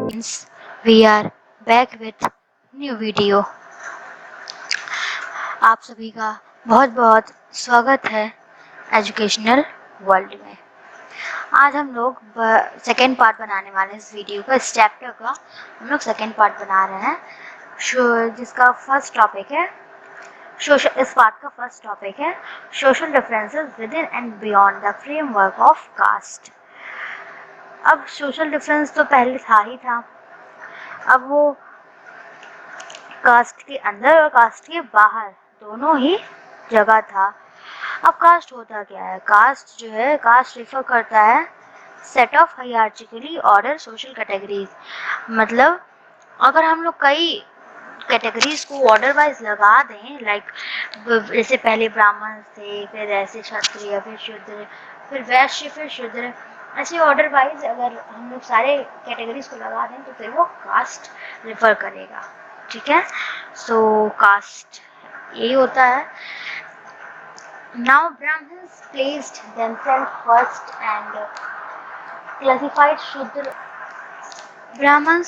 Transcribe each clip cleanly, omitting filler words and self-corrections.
Friends, we are back with new video। आप सभी का बहुत बहुत स्वागत है एजुकेशनल वर्ल्ड में। आज हम लोग सेकेंड पार्ट बनाने वाले हैं इस वीडियो का। इस चैप्टर का हम लोग सेकेंड पार्ट बना रहे हैं, जिसका फर्स्ट टॉपिक है इस पार्ट का फर्स्ट टॉपिक है social differences within and beyond the framework of caste. अब सोशल डिफरेंस तो पहले था ही था, अब वो कास्ट के अंदर और कास्ट के बाहर दोनों ही जगह था। अब कास्ट होता क्या है? कास्ट जो है, कास्ट रिफर करता है set of hierarchically order social categories. मतलब अगर हम लोग कई कैटेगरीज को ऑर्डर वाइज लगा दें, लाइक जैसे पहले ब्राह्मण थे, फिर ऐसे क्षत्रिय, फिर शूद्र, फिर वैश्य, फिर शूद्र, ऐसे ऑर्डर वाइज अगर हम लोग सारे कैटेगरीज को लगा दें तो फिर वो कास्ट रिफर करेगा। ठीक है, सो कास्ट यही होता है। Now Brahmins placed themselves first and classified Shudra. Brahmin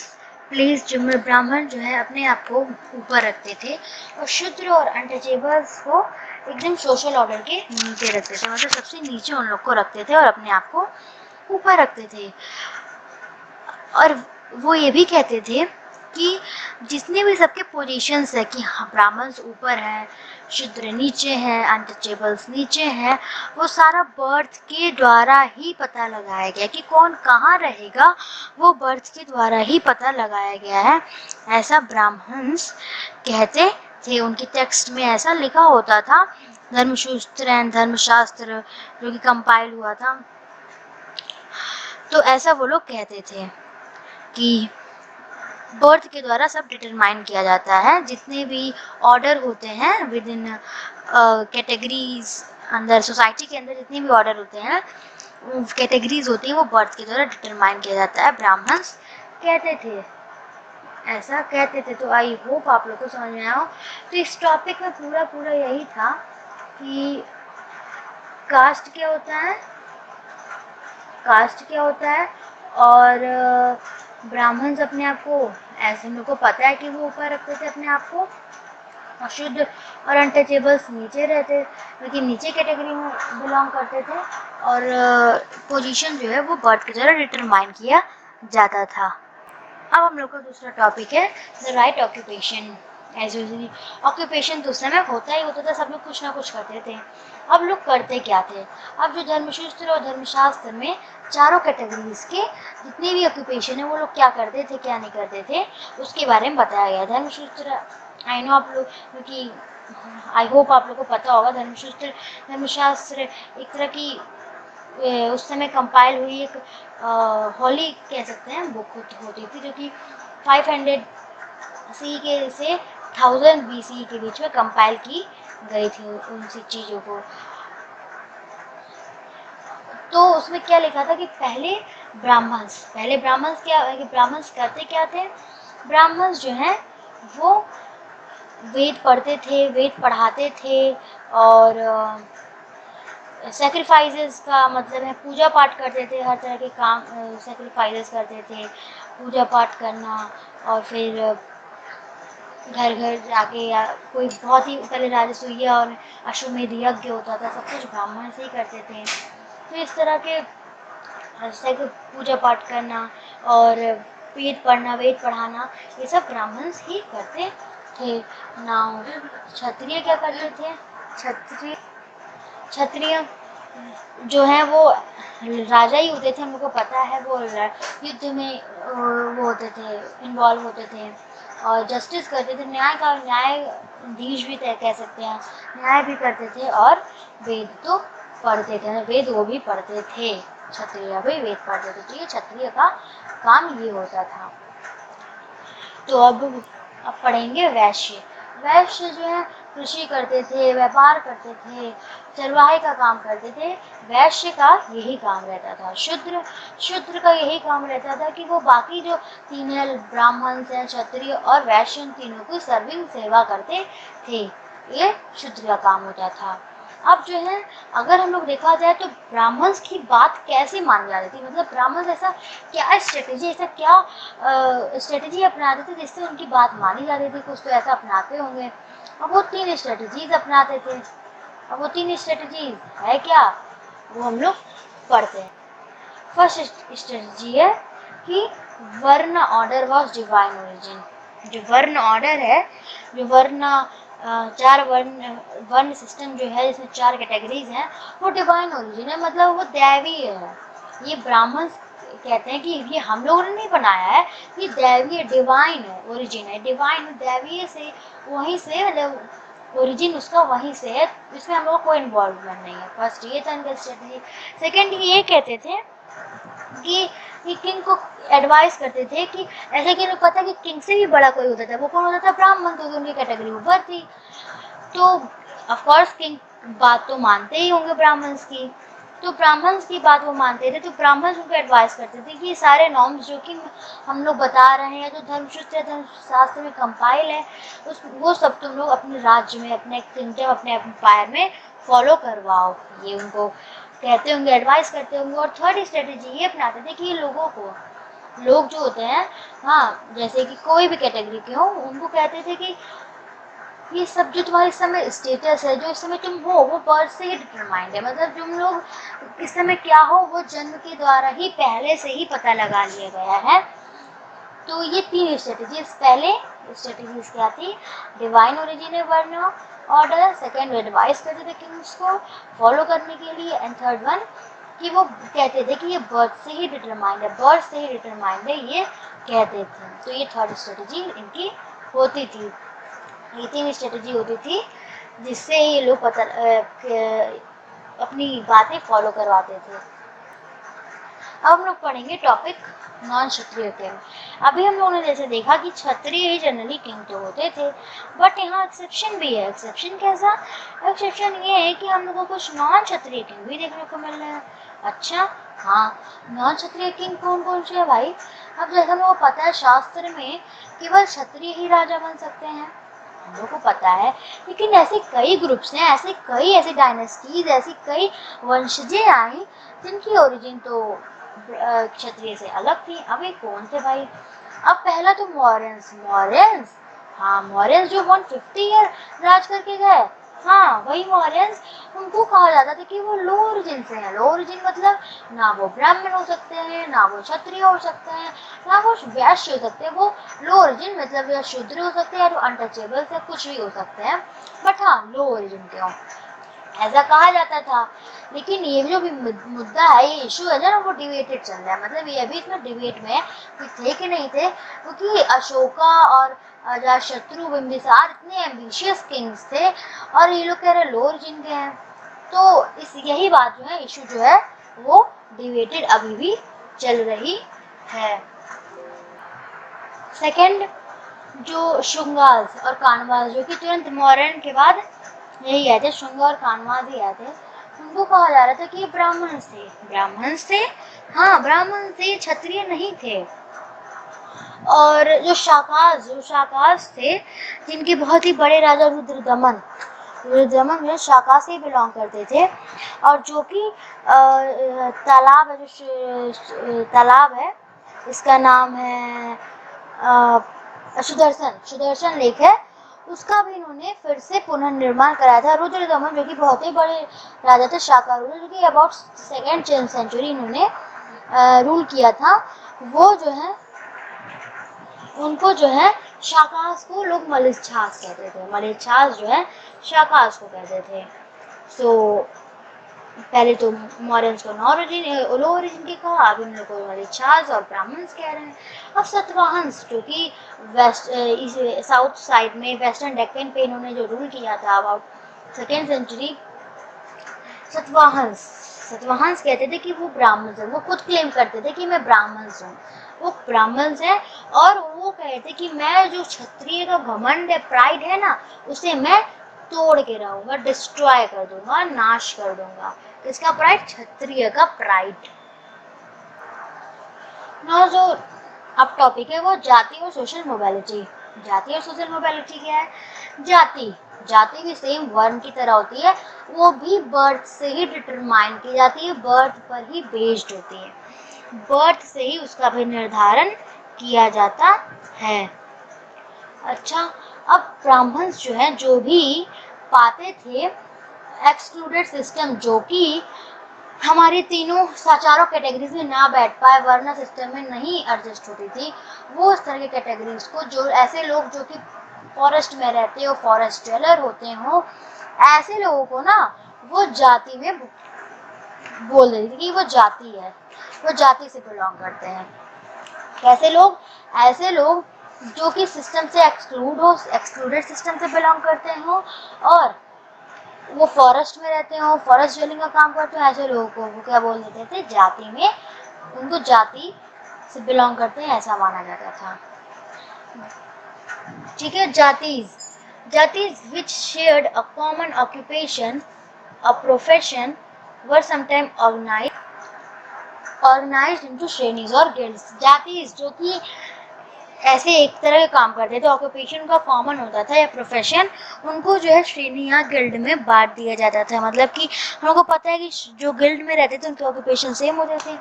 जो है अपने आप को ऊपर रखते थे और शूद्र और अनटचेबल्स को एकदम सोशल ऑर्डर के नीचे रखते थे, मतलब सबसे नीचे उन लोग को रखते थे और अपने आप को ऊपर रखते थे। और वो ये भी कहते थे कि जितने भी सबके पोजीशंस है कि हाँ ब्राह्मण्स ऊपर है, शूद्र नीचे है, अनटचेबल्स नीचे है, वो सारा बर्थ के द्वारा ही पता लगाया गया कि कौन कहाँ रहेगा, वो बर्थ के द्वारा ही पता लगाया गया है, ऐसा ब्राह्मण्स कहते थे। उनके टेक्स्ट में ऐसा लिखा होता था, धर्मसूत्र एंड धर्मशास्त्र जो कि कंपाइल हुआ था, तो ऐसा वो लोग कहते थे कि बर्थ के द्वारा सब डिटरमाइन किया जाता है। जितने भी ऑर्डर होते हैं विद इन कैटेगरीज, अंदर सोसाइटी के अंदर जितने भी ऑर्डर होते हैं, कैटेगरीज होती हैं, वो बर्थ के द्वारा डिटरमाइन किया जाता है, ब्राह्मण्स कहते थे, ऐसा कहते थे। तो आई होप आप लोग को समझ में आया हो। तो इस टॉपिक में पूरा यही था कि कास्ट क्या होता है, कास्ट क्या होता है, और ब्राह्मण्स अपने आप को, ऐसे हम लोग को पता है कि वो ऊपर रखते थे अपने आप को, और शुद्ध और अनटचेबल्स नीचे रहते, लेकिन नीचे कैटेगरी में बिलोंग करते थे, और पोजीशन जो है वो बर्थ की तरह डिटरमाइन किया जाता था। अब हम लोग का दूसरा टॉपिक है the right occupation. As usually occupation तो उस समय होता ही होता था, सब लोग कुछ ना कुछ करते थे। अब लोग करते क्या थे? अब जो धर्मसूत्र और धर्मशास्त्र में चारों कैटेगरीज के जितने भी ऑक्यूपेशन है वो लोग क्या करते थे, क्या नहीं करते थे, उसके बारे में बताया गया। धर्मसूत्र आई नो आप लोग, क्योंकि आई होप आप लोग को पता होगा, धर्मसूत्र धर्मशास्त्र एक तरह की उस समय कंपाइल हुई एक हॉली कह सकते हैं बुक होती थी, जो कि 500 सी के से 1000 BC के बीच में कंपाइल की गई थी उन सी चीज़ों को। तो उसमें क्या लिखा था कि पहले ब्राह्मण्स करते क्या थे? ब्राह्मण्स जो हैं वो वेद पढ़ते थे, वेद पढ़ाते थे, और सेक्रीफाइसेस का मतलब है पूजा पाठ करते थे, हर तरह के काम सेक्रीफाइसेस करते थे, पूजा पाठ करना, और फिर घर घर जाके, या कोई बहुत ही पहले राजसूय और अश्वमेध यज्ञ होता था, सब कुछ ब्राह्मण से ही करते थे। तो इस तरह के पूजा पाठ करना और वेद पढ़ना, वेद पढ़ाना, ये सब ब्राह्मण ही करते थे। नाउ क्षत्रिय क्या करते थे? क्षत्रिय जो है वो राजा ही होते थे, हम लोग को पता है, वो युद्ध में वो होते थे, इन्वॉल्व होते थे, और जस्टिस करते थे, न्यायाधीश भी कह सकते हैं, न्याय भी करते थे, और वेद तो पढ़ते थे, वेद वो भी पढ़ते थे, क्षत्रिय भी वेद पढ़ते थे। ठीक है, क्षत्रिय का काम ये होता था। तो अब पढ़ेंगे वैश्य। वैश्य जो है कृषि करते थे, व्यापार करते थे, चरवाहे का काम करते थे। वैश्य का यही काम रहता था। शूद्र का यही काम रहता था कि वो बाकी जो तीन है, ब्राह्मण हैं, क्षत्रिय और वैश्य, तीनों की सर्विंग सेवा करते थे। ये शूद्र का काम होता था। अब जो है अगर हम लोग देखा जाए तो ब्राह्मण्स की बात कैसे मानी जाती थी, मतलब ब्राह्मण ऐसा क्या स्ट्रेटेजी, ऐसा क्या स्ट्रेटेजी अपनाते थे जिससे उनकी बात मानी जाती थी, कुछ तो ऐसा अपनाते होंगे। अब वो 3 स्ट्रेटेजीज अपनाते थे। अब वो 3 स्ट्रेटेजीज है क्या, वो हम लोग पढ़ते हैं। फर्स्ट स्ट्रेटजी है कि वर्ण ऑर्डर वॉज डिवाइन ओरिजिन। जो वर्ण ऑर्डर है, जो वर्ण 4 वर्ण वर्ण सिस्टम जो है जिसमें 4 कैटेगरीज हैं, वो डिवाइन ओरिजिन है, मतलब वो दैवी है। ये ब्राह्मण कहते हैं कि ये हम लोगों ने नहीं बनाया है, ये दैवी डिवाइन है, ओरिजिन है, डिवाइन दैवीय से, वहीं से, मतलब ओरिजिन उसका वहीं से है, इसमें हम लोग को कोई इन्वॉल्वमेंट नहीं है। फर्स्ट ये था इनका स्ट्रेटजी। सेकेंड ये कहते थे कि किंग को एडवाइस करते थे कि ऐसे कि पता है कि किंग से भी बड़ा कोई होता था, वो कौन होता था, ब्राह्मण, तो उनकी कैटेगरी ऊपर थी। तो ऑफ कोर्स किंग बात तो मानते ही होंगे ब्राह्मण्स की, तो ब्राह्मण्स की बात वो मानते थे, तो ब्राह्मण्स उनको एडवाइस करते थे कि ये सारे नॉर्म्स जो कि हम लोग बता रहे हैं, जो धर्मसूत्र धर्मशास्त्र में कंपाइल है, वो सब तुम लोग अपने राज्य में, अपने किंगडम, अपने एम्पायर में फॉलो करवाओ। ये उनको कहते होंगे, एडवाइस करते होंगे। और थर्ड स्ट्रेटेजी ये अपनाते थे कि ये लोग जो होते हैं, हाँ, जैसे कि कोई भी कैटेगरी के हो, उनको कहते थे कि ये सब जो तुम्हारे इस समय स्टेटस है, जो इस समय तुम हो, वो बर्थ से ही डिटरमाइंड है, मतलब तुम लोग इस समय क्या हो वो जन्म के द्वारा ही पहले से ही पता लगा लिया गया है। तो ये 3 स्ट्रेटेजीज, पहले स्ट्रेटेजीज क्या थी, डिवाइन ओरिजिन वर्ण ऑर्डर, सेकेंड एडवाइस करते थे किंग्स को फॉलो करने के लिए, एंड थर्ड वन कि वो कहते थे कि ये बर्थ से ही डिटरमाइंड है, बर्थ से ही डिटरमाइंड है, ये कहते थे। तो ये थर्ड स्ट्रेटेजी इनकी होती थी। ये 3 स्ट्रेटेजी होती थी जिससे ये लोग अपनी बातें फॉलो करवाते थे। अब हम लोग पढ़ेंगे टॉपिक नॉन क्षत्रिय किंग। अभी हम लोगों ने जैसे देखा कि क्षत्रिय ही जनरली किंग तो होते थे, बट यहाँ एक्सेप्शन भी है। एक्सेप्शन कैसा? एक्सेप्शन ये है कि हम लोगों को कुछ नॉन क्षत्रिय किंग भी देखने को मिल रहे हैं। अच्छा, हाँ, नॉन क्षत्रिय किंग कौन कौन से है भाई? अब जैसा हम लोगों को पता है शास्त्र में केवल क्षत्रिय ही राजा बन सकते हैं, हम लोग को पता है, लेकिन ऐसे कई ग्रुप्स हैं, ऐसे कई ऐसी डायनेस्टीज, ऐसी कई वंशजें आई जिनकी ओरिजिन तो क्षत्रिय से अलग थी। अब ये कौन थे भाई? अब पहला तो मौर्यंस, हाँ, मौर्यंस जो 150 ईयर राज करके गए, हाँ, वही मौर्यंस। उनको कहा जाता था कि वो लो ओरिजिन से हैं। लो ओरिजिन मतलब ना वो ब्राह्मण हो सकते हैं, ना वो क्षत्रिय हो सकते हैं, ना वो वैश्य हो सकते हैं। वो लो ओरिजिन मतलब या शूद्र हो सकते हैं, या तो अनटचेबल से कुछ भी हो सकते हैं, बट हाँ, लो ओरिजिन के हो, ऐसा कहा जाता था। लेकिन ये जो भी मुद्दा है, ये इशू है ना, वो डिबेटेड चल रहा है, मतलब ये अभी इसमें डिबेट में कि थे कि नहीं थे, क्योंकि अशोका और अजातशत्रु, बिंबिसार इतने एम्बिशियस किंग्स थे, और ये लोग कह रहे लो ओरिजिन के हैं। तो इस यही बात जो है, इशू जो है, वो डिबेटेड अभी भी चल रही है। सेकंड, जो शुंगास और कानवास, जो कि तुरंत मौर्यन के बाद यही आए थे, शुंग और कानवास ही आए थे, उनको कहा जा रहा था कि ये ब्राह्मण थे, हाँ, ब्राह्मण थे, क्षत्रिय नहीं थे। और जो शाकास थे, जिनके बहुत ही बड़े राजा रुद्रदमन जो शाका से बिलोंग करते थे, और जो कि तालाब है, जो तालाब है, इसका नाम है सुदर्शन लेक है, उसका भी इन्होंने फिर से पुनर्निर्माण कराया था। रुद्रदमन जो कि बहुत ही बड़े राजा थे, शाका रूलर, जो कि अबाउट 2nd सेंचुरी इन्होंने रूल किया था। वो जो है, उनको जो है शाकास को लोग मलिच्छास कहते थे, मलिच्छास जो है शाकास को कहते थे। सो पहले तो मॉडर्न्स को लो ओरिजिन के कहा, अब इन लोगों को मलिच्छास और ब्राह्मण्स कह रहे हैं। अब सतवाहंस, जो कि साउथ साइड में वेस्टर्न डेक्कन पे इन्होंने जो रूल किया था अबाउट 2nd सेंचुरी, सतवाहंस कहते थे कि वो ब्राह्मण हैं, वो खुद क्लेम करते थे कि मैं ब्राह्मण हूँ, वो ब्राह्मण हैं, और वो कहते कि मैं जो क्षत्रिय का घमंड है, प्राइड है ना, उसे मैं तोड़ के रहूंगा, डिस्ट्रॉय कर दूंगा, नाश कर दूंगा। इसका प्राइड, क्षत्रिय का प्राइड। ना जो अब टॉपिक है वो जाति और सोशल मोबिलिटी। जाति और सोशल मोबिलिटी क्या है? जाति जाति भी सेम वर्ण की तरह होती है, वो भी बर्थ से ही डिटरमाइन की जाती है, बर्थ पर ही बेस्ड होती है, बर्थ से ही उसका भी निर्धारण किया जाता है। अच्छा, अब ब्राह्मण जो है जो भी पाते थे एक्सक्लूडेड सिस्टम, जो कि हमारी तीनों चारों कैटेगरीज में ना बैठ पाए, वरना सिस्टम में नहीं एडजस्ट होती थी, वो इस तरह के कैटेगरीज को, जो ऐसे लोग जो कि फॉरेस्ट में रहते हो, फॉरेस्ट ड्वेलर होते हो, ऐसे लोगों को ना वो जाति में बोल देती थी कि वो जाति है, वो जाति से बिलोंग करते हैं। कैसे लोग? ऐसे लोग जो कि सिस्टम से एक्सक्लूड हो, एक्सक्लूडेड सिस्टम से बिलोंग करते हो, और वो फॉरेस्ट में रहते हो, फॉरेस्ट ड्वेलिंग का काम करते हो, ऐसे लोगों को वो क्या बोल देते थे? जाति में, उनको जाति से बिलोंग करते हैं ऐसा माना जाता था। ठीक है, जातिज which shared a common occupation, a profession, were sometimes organized into श्रेणीज और गिल्ड्स। जातिज जो कि ऐसे एक तरह के काम करते थे, ऑक्यूपेशन का कॉमन होता था या प्रोफेशन, उनको जो है श्रेणी या गिल्ड में बांट दिया जाता था। मतलब कि हम लोग को पता है कि जो गिल्ड में रहते थे उनके ऑक्यूपेशन सेम होते थे,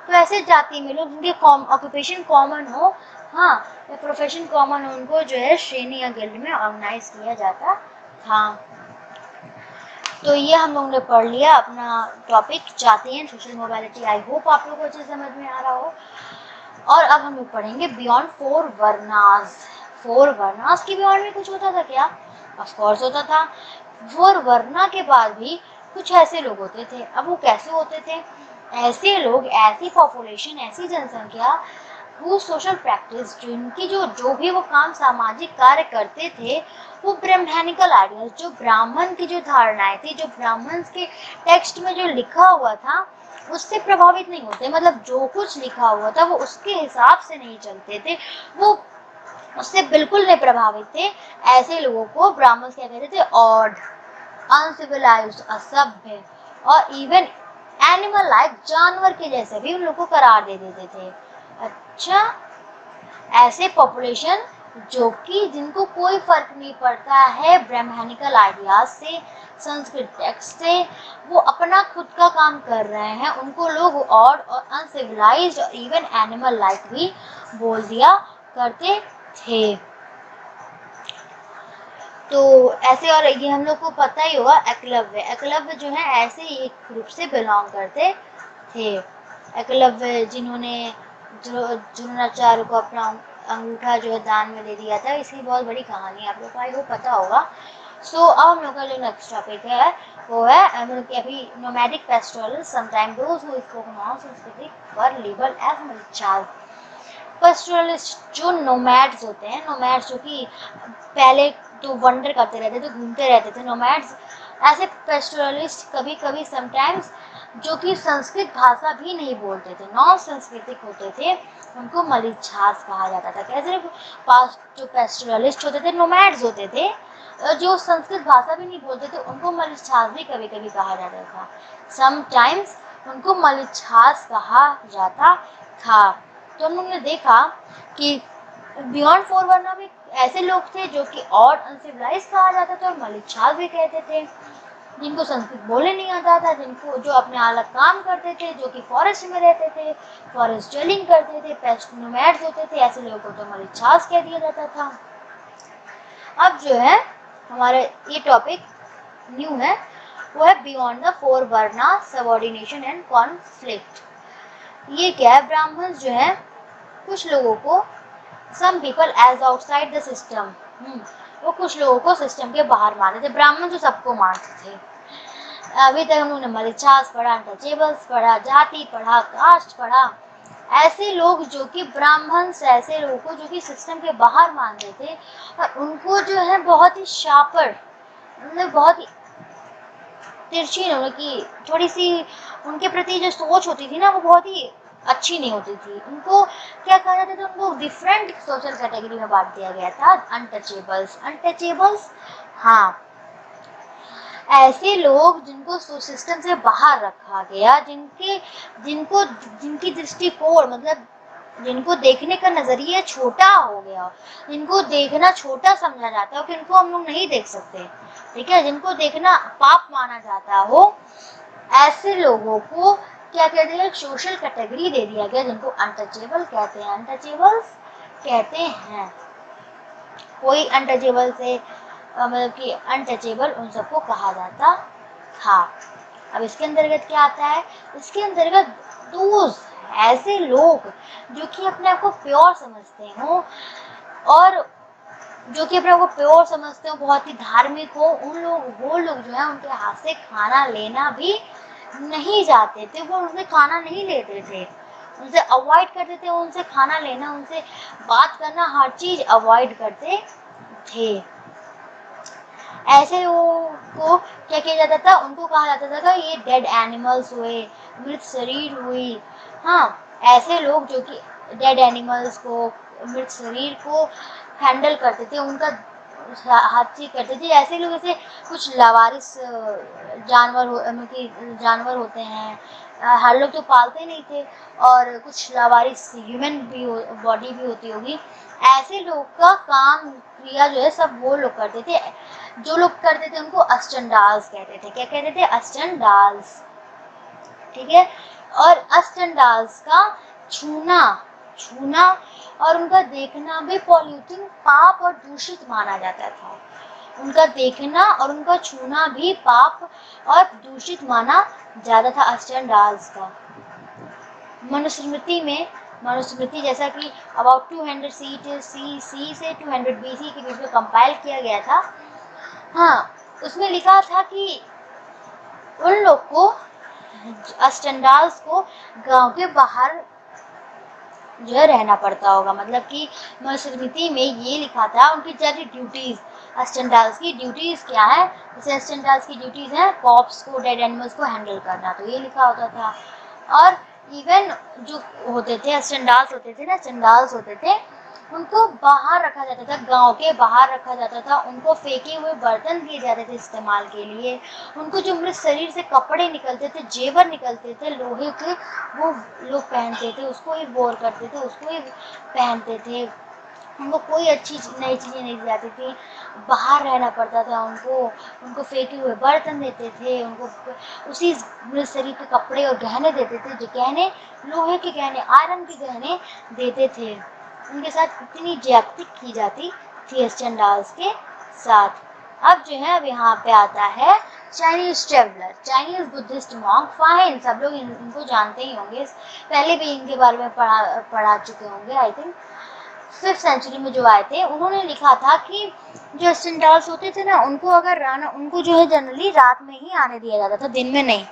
तो ऐसे जाति में लोग जिनके ऑक्यूपेशन कॉमन हो, हाँ, या प्रोफेशन कॉमन हो, उनको जो है श्रेणी या गिल्ड में ऑर्गेनाइज किया जाता था। तो ये हम लोगों ने पढ़ लिया अपना टॉपिक जाति and social mobility. I hope आप लोगों को अच्छे समझ में आ रहा हो। और अब हम लोग पढ़ेंगे बियॉन्ड फोर वर्नास। फोर वर्नास के बियॉन्ड में कुछ होता था क्या? ऑफ कोर्स होता था। फोर वर्ना के बाद भी कुछ ऐसे लोग होते थे। अब वो कैसे होते थे? ऐसे लोग, ऐसी पॉपुलेशन, ऐसी जनसंख्या वो सोशल प्रैक्टिस, जिनकी जो भी वो काम, सामाजिक कार्य करते थे, वो ब्राह्मणिकल आइडियाज, जो ब्राह्मण की जो धारणाएं थी, जो ब्राह्मण के टेक्स्ट में जो लिखा हुआ था उससे प्रभावित नहीं होते। मतलब जो कुछ लिखा हुआ था वो उसके हिसाब से नहीं चलते थे, वो उससे बिल्कुल नहीं प्रभावित थे। ऐसे लोगों को ब्राह्मण क्या कहते थे? ऑड, अनसिविलाइज्ड, असभ्य, और इवन एनिमल लाइक, जानवर के जैसे भी उन लोगों को करार दे देते थे। अच्छा, ऐसे पॉपुलेशन जो कि जिनको कोई फर्क नहीं पड़ता है ब्राह्मणिकल आइडियाज से, संस्कृत टेक्स्ट से, वो अपना खुद का काम कर रहे हैं, उनको लोग ऑड और अनसिविलाइज्ड और इवन एनिमल लाइक भी बोल दिया करते थे। तो ऐसे, और ये हम लोग को पता ही होगा एकलव्य, एकलव्य जो है ऐसे ही एक ग्रुप से बिलोंग करते थे। एकलव्य जिन्होंने द्रोणाचार्य को अपना अंगूठा जो है दान में दे दिया था, इसकी बहुत बड़ी कहानी आप लोग को आई हो पता होगा। सो अब हम लोग का जो नेक्स्ट टॉपिक है वो है अभी nomadic pastoralist, sometime those who spoke नॉन-संस्कृत were labelled as militias. Pastoralist जो नोमैड्स होते हैं, नोमैड्स जो कि पहले तो वंडर करते रहते थे, घूमते रहते थे, नोमैड्स, ऐसे पेस्टोरलिस्ट कभी कभी समटाइम्स जो कि संस्कृत भाषा भी नहीं बोलते थे, नॉन संस्कृतिक होते थे, उनको मलिच्छास कहा जाता था। कैसे? जो पेस्टोरलिस्ट होते थे नोमैड्स होते थे, जो संस्कृत भाषा भी नहीं बोलते थे, उनको मलिच्छास भी कभी कभी कहा जाता था। समटाइम्स उनको मलिच्छास कहा जाता था। तो हम लोग ने देखा कि बियॉन्ड फोर वर्ना में ऐसे लोग थे जो कि ऑड, अनसिविलाइज कहा जाता था, और मलिच्छास भी कहते थे, जिनको संस्कृत बोलने नहीं आता था, जिनको जो अपने अलग काम करते थे, जो कि फॉरेस्ट में रहते थे, फॉरेस्ट ड्वेलिंग करते थे, पेस्ट नोमैड्स होते थे, ऐसे लोगों को तो मलिच्छास कह दिया जाता था। अब जो है हमारा ये टॉपिक न्यू है, वो है beyond the four varna, subordination and conflict. ये क्या है? ब्राह्मण जो है कुछ लोगों को, some people as outside the system, वो कुछ लोगों को सिस्टम के बाहर मानते थे। ब्राह्मण जो सबको मानते थे। अभी तक हम लोगों ने मलिच्छास पढ़ा, अनटचेबल्स पढ़ा, जाति पढ़ा, कास्ट पढ़ा। ऐसे लोग जो कि ब्राह्मण, ऐसे लोगों को जो कि सिस्टम के बाहर मानते थे, और उनको जो है बहुत ही शापर, मतलब बहुत ही तिरछी, की थोड़ी सी उनके प्रति जो सोच होती थी ना, वो बहुत ही अच्छी नहीं होती थी। उनको क्या कहा जाता था? उनको डिफरेंट सोशल कैटेगरी में बांट दिया गया था, अनटचेबल्स। अनटचेबल्स, हाँ, ऐसे लोग जिनको सिस्टम से बाहर रखा गया, जिनकी दृष्टिकोण, मतलब जिनको देखने का नजरिया छोटा हो गया, जिनको देखना छोटा समझा जाता हो कि इनको हम लोग नहीं देख सकते, ठीक है, जिनको देखना पाप माना जाता हो, ऐसे लोगों को क्या कहते हैं, सोशल कैटेगरी दे दिया गया जिनको अनटचेबल कहते हैं, अनटचेबल्स कहते हैं। कोई अनटचेबल से मतलब कि अनटचेबल उन सबको कहा जाता था। अब इसके अंतर्गत क्या आता है, इसके अंतर्गत दोस्त ऐसे लोग जो कि अपने आप को प्योर समझते हो, और जो कि अपने आप को प्योर समझते हो, बहुत ही धार्मिक हो, वो लोग जो है उनके हाथ से खाना लेना भी नहीं जाते थे, वो उनसे खाना नहीं लेते थे, उनसे अवॉइड करते थे, उनसे खाना लेना, उनसे बात करना, हर चीज अवॉइड करते थे। ऐसे लोगों को क्या किया जाता था, उनको कहा जाता था ये डेड एनिमल्स हुए, मृत शरीर हुई। हाँ, ऐसे लोग जो कि डेड एनिमल्स को, मृत शरीर को हैंडल करते थे, उनका हर चीज करते थे। ऐसे लोग जैसे कुछ लावारिस जानवर होते हैं, हर लोग तो पालते नहीं थे, और कुछ लावारिस ह्यूमन भी बॉडी भी होती होगी, ऐसे लोग का काम क्रिया जो है सब वो लोग करते थे। जो लोग करते थे उनको अस्टंडाल्स कहते थे। क्या कहते थे? अस्टंडाल्स, ठीक है। और अस्टंडाल्स का छूना छूना और उनका देखना भी पॉल्यूटिंग, पाप और दूषित माना जाता था। उनका देखना और उनका छूना भी पाप और दूषित माना जाता था अस्टंडाल्स का। मनुस्मृति जैसा कि अबाउट 200 सी से 200 BC के बीच में कंपाइल किया गया था। हाँ, उसमें लिखा था कि उन लोग को, अस्टंडाल्स को गांव के बाहर जो है रहना पड़ता होगा। मतलब कि मनुस्मृति में ये लिखा था उनकी सारी ड्यूटीज, अस्टंडाल्स की ड्यूटीज क्या है। जैसे अस्टंडाल्स की ड्यूटीज है कॉप्स को, डेड एनिमल्स को हैंडल करना, तो ये लिखा होता था। और इवन जो होते थे अस्टंडाल्स होते थे ना, चंडाल्स होते थे, उनको बाहर रखा जाता था, गांव के बाहर रखा जाता था। उनको फेंके हुए बर्तन दिए जाते थे इस्तेमाल के लिए। उनको जो मृत शरीर से कपड़े निकलते थे, जेवर निकलते थे लोहे के, वो लोग पहनते थे, उसको ही बोर करते थे, उसको ही पहनते थे। उनको कोई अच्छी नई चीज़ें नहीं दी जाती थी, बाहर रहना पड़ता था उनको। उनको फेंके हुए बर्तन देते थे, उनको उसी मृत शरीर के कपड़े और गहने देते थे, जो गहने लोहे के गहने, आयरन के गहने देते थे। उनके साथ इतनी ज्यादती की जाती थी चंडाल्स के साथ। अब जो है, अब यहाँ पे आता है Chinese traveller, Chinese Buddhist monk. Fine, सब लोग इनको जानते ही होंगे, पहले भी इनके बारे में पढ़ा चुके होंगे। आई थिंक 5th सेंचुरी में जो आए थे, उन्होंने लिखा था कि जो चंडाल्स होते थे ना, उनको अगर उनको जो है जनरली रात में ही आने दिया जाता था, दिन में नहीं,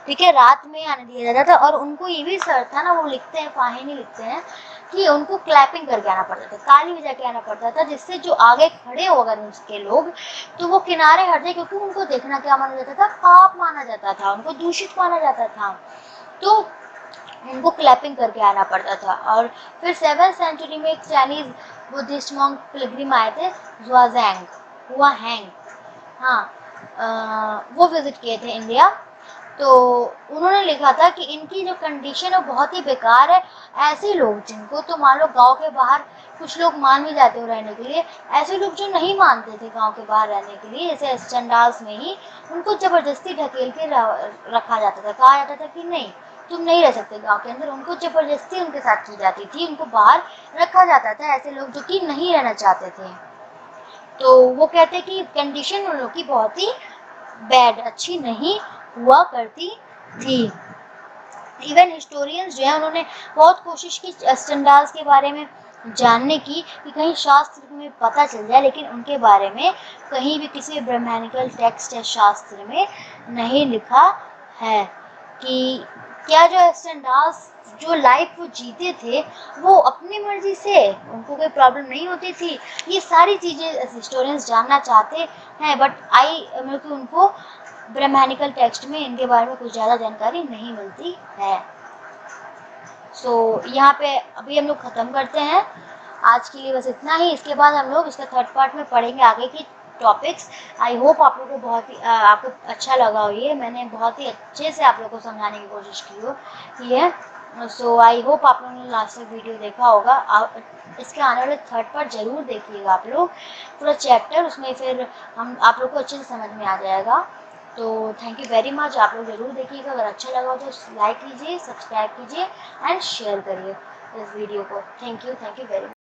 ठीक है, रात में आने दिया जाता था। और उनको ये भी शर्त था ना, वो लिखते हैं, फाहिनी लिखते हैं कि उनको क्लैपिंग करके आना पड़ता था, ताली बजा के आना पड़ता था, जिससे जो आगे खड़े हो अगर उसके लोग, तो वो किनारे हट जाए, क्योंकि उनको देखना क्या माना जाता था, पाप माना जाता था, उनको दूषित माना जाता था। तो उनको क्लैपिंग करके आना पड़ता था। और फिर 7th सेंचुरी में एक चाइनीज बुद्धिस्ट मॉन्क पिलग्रिम आए थे, हुआहैंग, हाँ, वो विजिट किए थे इंडिया। तो उन्होंने लिखा था कि इनकी जो कंडीशन है बहुत ही बेकार है। ऐसे लोग जिनको तो मान लो गांव के बाहर कुछ लोग मान भी जाते हो रहने के लिए, ऐसे लोग जो नहीं मानते थे गांव के बाहर रहने के लिए, जैसे चंडाल्स में ही, उनको जबरदस्ती ढकेल के रखा जाता था। कहा जाता था कि नहीं, तुम नहीं रह सकते गांव के अंदर। उनको जबरदस्ती उनके साथ की जाती थी, उनको बाहर रखा जाता था, ऐसे लोग जो कि नहीं रहना चाहते थे। तो वो कहते कि कंडीशन उन लोग की बहुत ही बैड, अच्छी नहीं हुआ करती थी। इवन हिस्टोरियंस जो है, उन्होंने बहुत कोशिश की चंडाल्स के बारे में जानने की, कि कहीं शास्त्र में पता चल जाए, लेकिन उनके बारे में कहीं भी किसी ब्राह्मणिकल टेक्स्ट या शास्त्र में नहीं लिखा है कि क्या जो चंडाल्स जो लाइफ वो जीते थे, वो अपनी मर्जी से, उनको कोई प्रॉब्लम नहीं होती थी। ये सारी चीज़ें हिस्टोरियंस जानना चाहते हैं, बट मतलब उनको ब्राह्मणिकल टेक्स्ट में इनके बारे में कुछ ज़्यादा जानकारी नहीं मिलती है। सो यहाँ पे अभी हम लोग ख़त्म करते हैं आज के लिए, बस इतना ही। इसके बाद हम लोग इसका 3rd पार्ट में पढ़ेंगे आगे की टॉपिक्स। आई होप आप लोगों को बहुत ही आपको अच्छा लगा हो। ये मैंने बहुत ही अच्छे से आप लोगों को समझाने की कोशिश की है। सो आई होप आप लोगों ने लास्ट तक वीडियो देखा होगा। इसके आने वाले थर्ड पार्ट जरूर देखिएगा आप लोग, पूरा चैप्टर, उसमें फिर हम आप लोग को अच्छे से समझ में आ जाएगा। तो थैंक यू वेरी मच, आप लोग ज़रूर देखिएगा। अगर अच्छा लगा हो तो लाइक कीजिए, सब्सक्राइब कीजिए एंड शेयर करिए इस वीडियो को। Thank you very much.